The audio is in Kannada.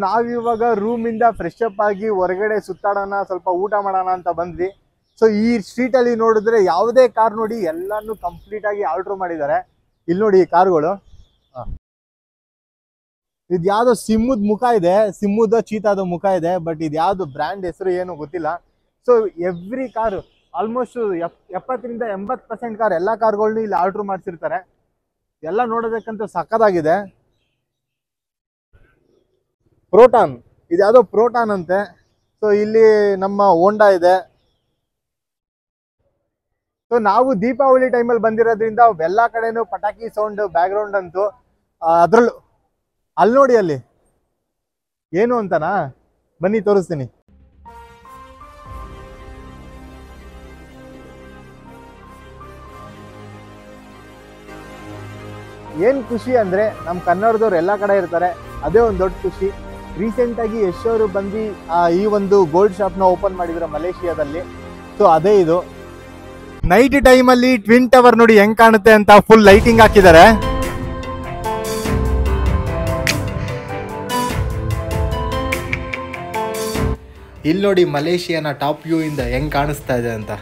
ನಾವಿವಾಗ ರೂಮಿಂದ ಫ್ರೆಶ್ ಅಪ್ ಆಗಿ ಹೊರಗಡೆ ಸುತ್ತಾಡೋಣ, ಸ್ವಲ್ಪ ಊಟ ಮಾಡೋಣ ಅಂತ ಬಂದ್ವಿ. ಸೊ ಈ ಸ್ಟ್ರೀಟ್ ಅಲ್ಲಿ ನೋಡಿದ್ರೆ ಯಾವುದೇ ಕಾರ್ ನೋಡಿ ಎಲ್ಲಾನು ಕಂಪ್ಲೀಟ್ ಆಗಿ ಆಲ್ಟ್ರ್ ಮಾಡಿದ್ದಾರೆ. ಇಲ್ಲಿ ನೋಡಿ ಈ ಕಾರ್ಗಳು, ಇದು ಯಾವ್ದೋ ಸಿಂಹದ ಮುಖ ಇದೆ, ಸಿಂಹದ ಚೀತಾದ ಮುಖ ಇದೆ, ಬಟ್ ಇದು ಯಾವ್ದು ಬ್ರ್ಯಾಂಡ್ ಹೆಸರು ಏನು ಗೊತ್ತಿಲ್ಲ. So every car almost 70% 80% car ಎಲ್ಲ ಕಾರ್ಗಳನ್ನೂ ಇಲ್ಲಿ ಆಲ್ಟ್ರ್ ಮಾಡಿಸಿರ್ತಾರೆ. ಎಲ್ಲ ನೋಡೋದಕ್ಕಂತೂ ಸಕ್ಕದಾಗಿದೆ. ಪ್ರೋಟಾನ್, ಇದು ಯಾವುದೋ ಪ್ರೋಟಾನ್ ಅಂತೆ. ಸೊ ಇಲ್ಲಿ ನಮ್ಮ ಹೋಂಡಾ ಇದೆ. ಸೊ ನಾವು ದೀಪಾವಳಿ ಟೈಮಲ್ಲಿ ಬಂದಿರೋದ್ರಿಂದ ಎಲ್ಲ ಕಡೆನೂ ಪಟಾಕಿ ಸೌಂಡ್ ಬ್ಯಾಕ್ ಗ್ರೌಂಡ್ ಅಂತೂ. ಅದ್ರಲ್ಲೂ ಅಲ್ಲಿ ನೋಡಿ, ಅಲ್ಲಿ ಏನು ಅಂತನಾ, ಬನ್ನಿ ತೋರಿಸ್ತೀನಿ. ಏನ್ ಖುಷಿ ಅಂದ್ರೆ ನಮ್ಮ ಕನ್ನಡದವ್ರು ಎಲ್ಲ ಕಡೆ ಇರ್ತಾರೆ, ಅದೇ ಒಂದು ದೊಡ್ಡ ಖುಷಿ. ರೀಸೆಂಟ್ ಆಗಿ ಯಶ್ ಅವರು ಬಂದು ಈ ಒಂದು ಗೋಲ್ಡ್ ಶಾಪ್ ನ ಓಪನ್ ಮಾಡಿದ್ರು ಮಲೇಷಿಯಾದಲ್ಲಿ. ಸೊ ಅದೇ ಇದು. ನೈಟ್ ಟೈಮ್ ಅಲ್ಲಿ ಟ್ವಿನ್ ಟವರ್ ನೋಡಿ ಹೆಂಗ್ ಕಾಣುತ್ತೆ ಅಂತ ಫುಲ್ ಲೈಟಿಂಗ್ ಹಾಕಿದ್ದಾರೆ. ಇಲ್ಲಿ ನೋಡಿ ಮಲೇಷಿಯಾನ ಟಾಪ್ ವ್ಯೂ ಇಂದ ಹೆಂಗ್ ಕಾಣಿಸ್ತಾ ಇದೆ ಅಂತ.